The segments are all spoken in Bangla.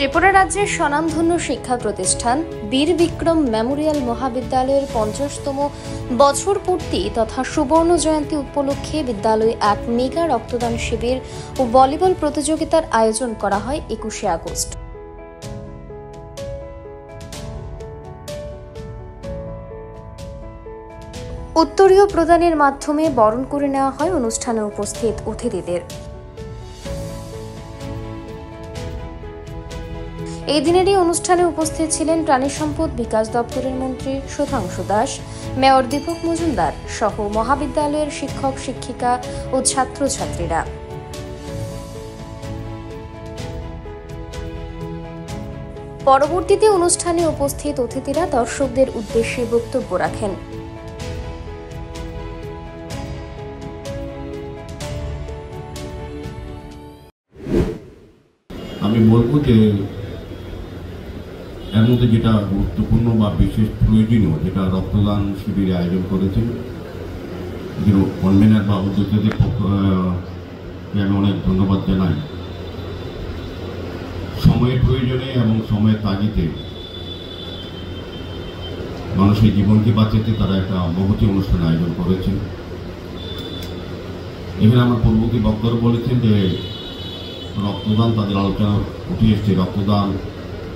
ত্রিপুরা রাজ্যের স্বনামধন্য শিক্ষা প্রতিষ্ঠান বীর বিক্রম মেমোরিয়াল মহাবিদ্যালয়ের 50তম বছর পূর্তি তথা সুবর্ণ জয়ন্তী উপলক্ষে বিদ্যালয়ে এক মেগা রক্তদান শিবির ও ভলিবল প্রতিযোগিতার আয়োজন করা হয় 21শে আগস্ট। উত্তরীয় প্রদানের মাধ্যমে বরণ করে নেওয়া হয় অনুষ্ঠানে উপস্থিত অতিথিদের। এই দিনেরই অনুষ্ঠানে উপস্থিত ছিলেন প্রাণী সম্পদ বিকাশ দপ্তরের মন্ত্রী সুধাংশু দাস, মেয়র দীপক মজুমদার সহ মহাবিদ্যালয়ের শিক্ষক শিক্ষিকা ও ছাত্রছাত্রীরা। পরবর্তীতে অনুষ্ঠানে উপস্থিত অতিথিরা দর্শকদের উদ্দেশ্যে বক্তব্য রাখেন। আমি বলবো যে এর মধ্যে যেটা গুরুত্বপূর্ণ বা বিশেষ প্রয়োজনীয় যেটা রক্তদান শিবিরে আয়োজন করেছেন কনভেনার বা উদ্যোক্তাদের আমি অনেক ধন্যবাদ জানাই। সময়ের প্রয়োজনে এবং সময়ের তাগিদে মানুষের জীবনকে বাঁচাতে তারা একটা মহতী অনুষ্ঠান আয়োজন করেছেন। এখানে আমার পূর্ববর্তী বক্তারা বলেছেন যে রক্তদান তাদের আলোচনা উঠে এসছে, রক্তদান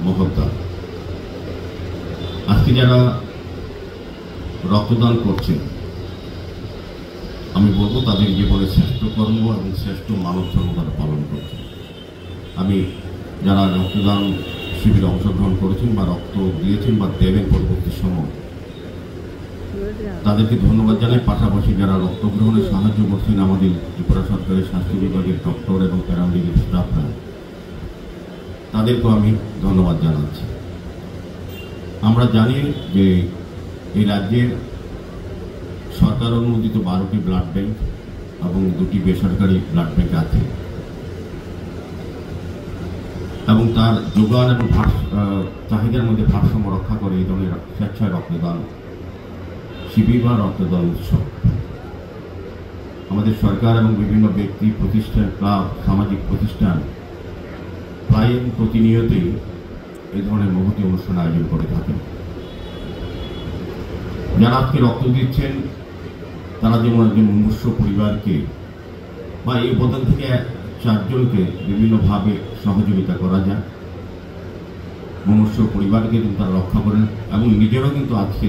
মহৎদান। আজকে যারা রক্তদান করছেন আমি বলবো তাদের জীবনের শ্রেষ্ঠ কর্ম এবং শ্রেষ্ঠ মানব ধর্ম তারা পালন করছেন। আমি যারা রক্তদান শিবিরে অংশগ্রহণ করেছেন বা রক্ত দিয়েছেন বা দেবেন পরবর্তী সময় তাদেরকে ধন্যবাদ জানাই। পাশাপাশি যারা রক্ত গ্রহণে সাহায্য করছেন আমাদের ত্রিপুরা সরকারের স্বাস্থ্য বিভাগের ডক্টর এবং প্যারামেডিক্যাল স্টাফরা, তাদেরকেও আমি ধন্যবাদ জানাচ্ছি। আমরা জানি যে এই রাজ্যের সরকার অনুমোদিত 12টি ব্লাড ব্যাংক এবং 2টি বেসরকারি ব্লাড ব্যাংক আছে এবং তার যোগান এবং চাহিদার মধ্যে ভারসাম্য রক্ষা করে এই ধরনের স্বেচ্ছায় রক্তদান শিবির বা রক্তদান উৎসব। আমাদের সরকার এবং বিভিন্ন ব্যক্তি প্রতিষ্ঠান, ক্লাব, সামাজিক প্রতিষ্ঠান প্রায় প্রতিনিয়তই এই ধরনের মহতী অনুষ্ঠান আয়োজন করে থাকেন। যারা আজকে রক্ত দিচ্ছেন তারা যেমন একজন মুমূর্ষ পরিবারকে বা এই উপাদান থেকে 4 জনকে বিভিন্নভাবে সহযোগিতা করা যায়, মুমূর্ষ পরিবারকে কিন্তু তারা রক্ষা করেন এবং নিজেরাও কিন্তু আজকে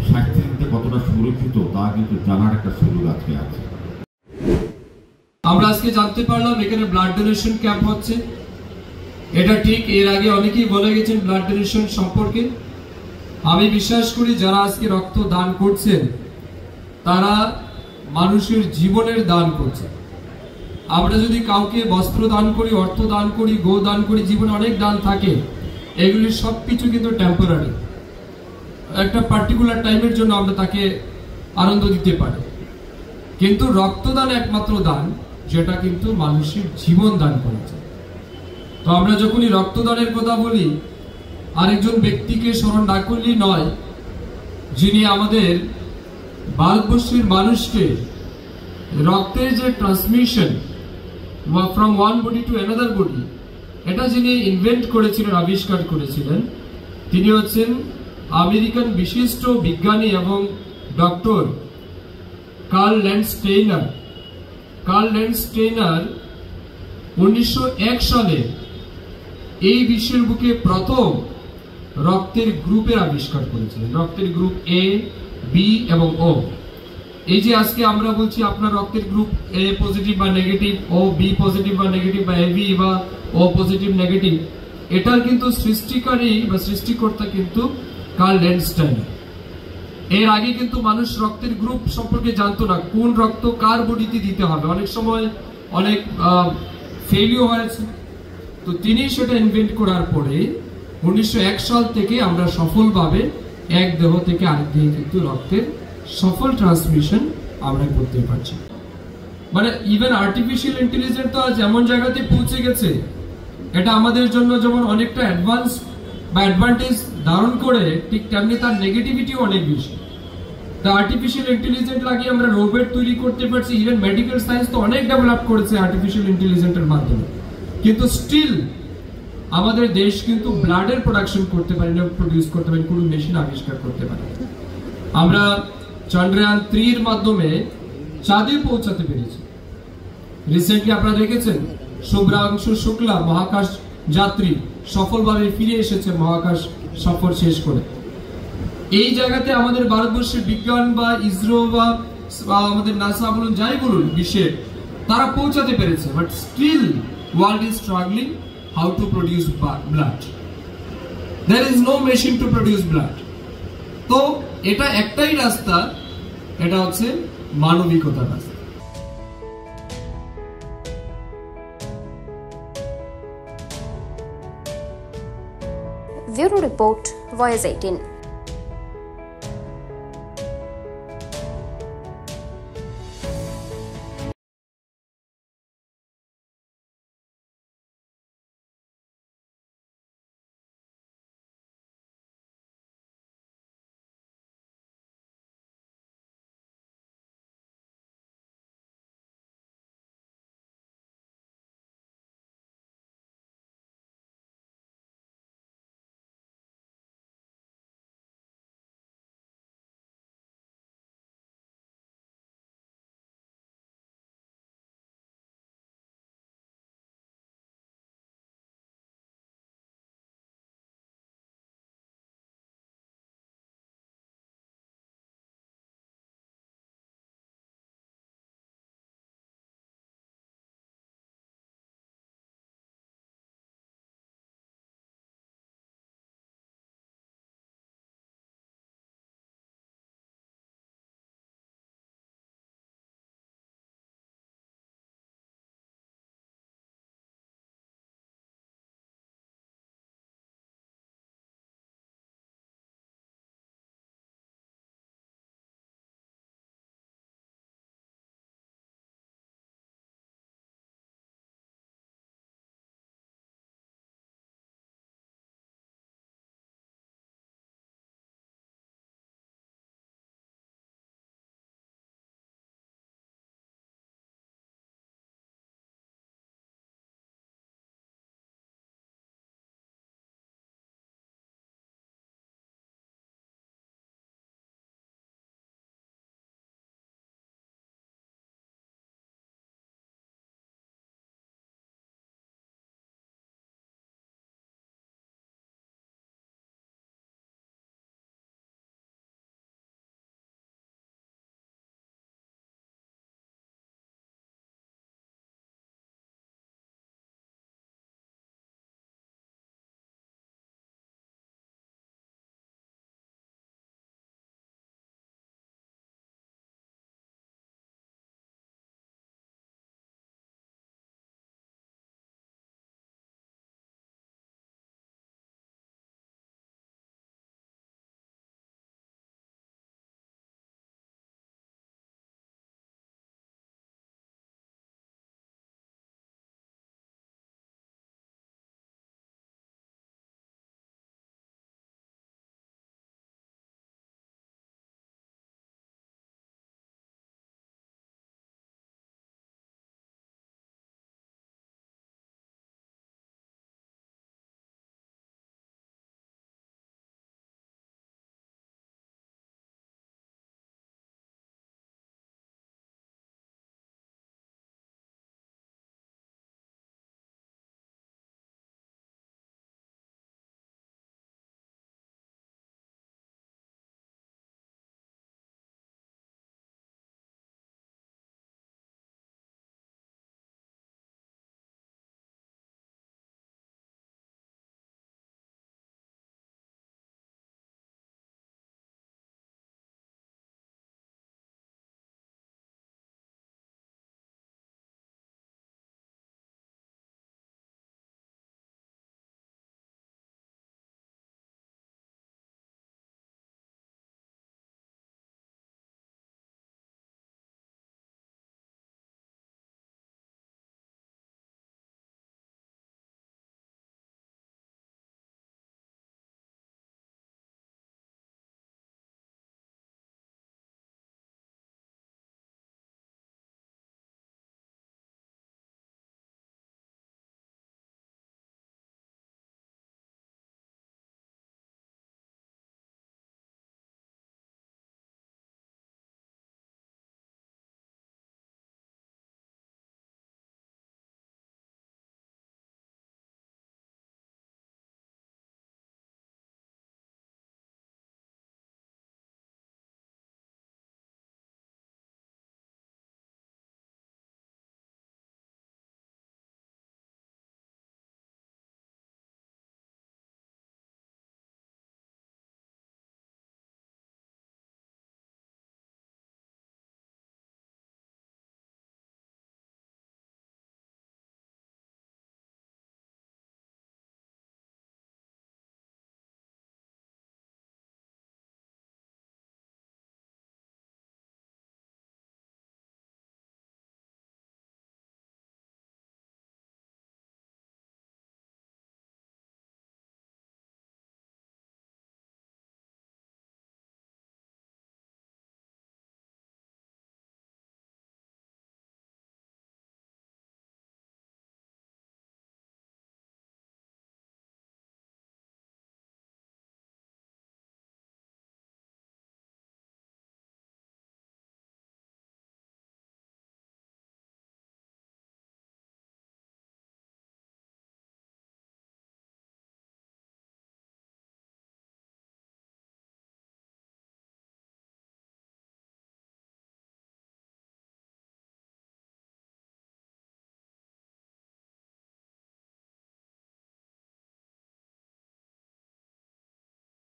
স্বাস্থ্যের দিকে কতটা সুরক্ষিত তা কিন্তু জানার একটা সুযোগ আজকে আছে। আমরা আজকে জানতে পারলাম এখানে ব্লাড ডোনেশন ক্যাম্প হচ্ছে। এটা ঠিক, এর আগে অনেকেই বলে গেছেন ব্লাড ডোনেশন সম্পর্কে। আমি বিশ্বাস করি যারা আজকে রক্ত দান করছেন তারা মানুষের জীবনের দান করছে। আমরা যদি কাউকে বস্ত্র দান করি, অর্থ দান করি, গো দান করি, জীবনে অনেক দান থাকে, এগুলি সবকিছু কিন্তু টেম্পোরারি, একটা পার্টিকুলার টাইমের জন্য আমরা তাকে আনন্দ দিতে পারি। কিন্তু রক্তদান একমাত্র দান যেটা কিন্তু মানুষের জীবন দান করেছে। তো আমরা যখনই রক্তদানের কথা বলি আরেকজন ব্যক্তিকে স্মরণ না করলেই নয়, যিনি আমাদের ভারতবর্ষের মানুষকে রক্তের যে transmission from one body to another body, এটা যিনি ইনভেন্ট করেছিলেন, আবিষ্কার করেছিলেন, তিনি হচ্ছেন আমেরিকান বিশিষ্ট বিজ্ঞানী এবং doctor Karl Landsteiner. Karl Landsteiner 1901 সালে এই বিশ্বের বুকে প্রথম রক্তের গ্রুপের আবিষ্কার করেছিলেন, রক্তের গ্রুপ এ, বি এবং ও। এই যে আজকে আমরা বলছি আপনার রক্তের গ্রুপ এ পজিটিভ বা নেগেটিভ, ও বি পজিটিভ বা নেগেটিভ, বা এবি বা ও পজিটিভ নেগেটিভ, এটার কিন্তু সৃষ্টিকারী বা সৃষ্টিকর্তা কিন্তু কার্ল ল্যান্ডস্টেইনার। এর আগে কিন্তু মানুষ রক্তের গ্রুপ সম্পর্কে জানতো না, কোন রক্ত কার বডিতে দিতে হবে। অনেক সময় অনেক ফেলিও হয়েছে। তো তিনি সেটা ইনভেন্ট করার পরে 1901 সাল থেকে আমরা সফলভাবে এক দেহ থেকে আরেক দেহে কিন্তু রক্তের সফল ট্রান্সমিশন আমরা করতে পারছি। মানে ইভেন আর্টিফিশিয়াল ইন্টেলিজেন্স তো আজ এমন জায়গাতে পৌঁছে গেছে, এটা আমাদের জন্য যেমন অনেকটা অ্যাডভান্স বা অ্যাডভান্টেজ ধারণ করে, ঠিক তেমনি তার নেগেটিভিটিও অনেক বেশি। তা আর্টিফিশিয়াল ইন্টেলিজেন্স লাগিয়ে আমরা রোবট তৈরি করতে পারছি। ইভেন মেডিকেল সায়েন্স তো অনেক ডেভেলপ করেছে আর্টিফিশিয়াল ইন্টেলিজেন্সের মাধ্যমে, কিন্তু স্টিল আমাদের দেশ কিন্তু ব্লাডের প্রোডাকশন করতে পারে না, প্রডিউস করতে পারে, কোনো মেশিন আবিষ্কার করতে পারে। আমরা চন্দ্রয়ান 3 এর মাধ্যমে চাঁদে পৌঁছাতে পেরেছি। রিসেন্টলি আপনারা দেখেছেন শুভ্রাংশু শুক্লা মহাকাশ যাত্রী সফলভাবে ফিরে এসেছে মহাকাশ সফর শেষ করে। এই জায়গাতে আমাদের ভারতবর্ষের বিজ্ঞান বা ইসরো বা আমাদের নাসা বলুন, যাই বলুন, বিশ্বের তারা পৌঁছাতে পেরেছে, but still world is struggling how to produce blood. There is no machine to produce blood. তো এটা একটাই রাস্তা, এটা হচ্ছে মানবিকতার রাস্তা। Bureau report, voice 18।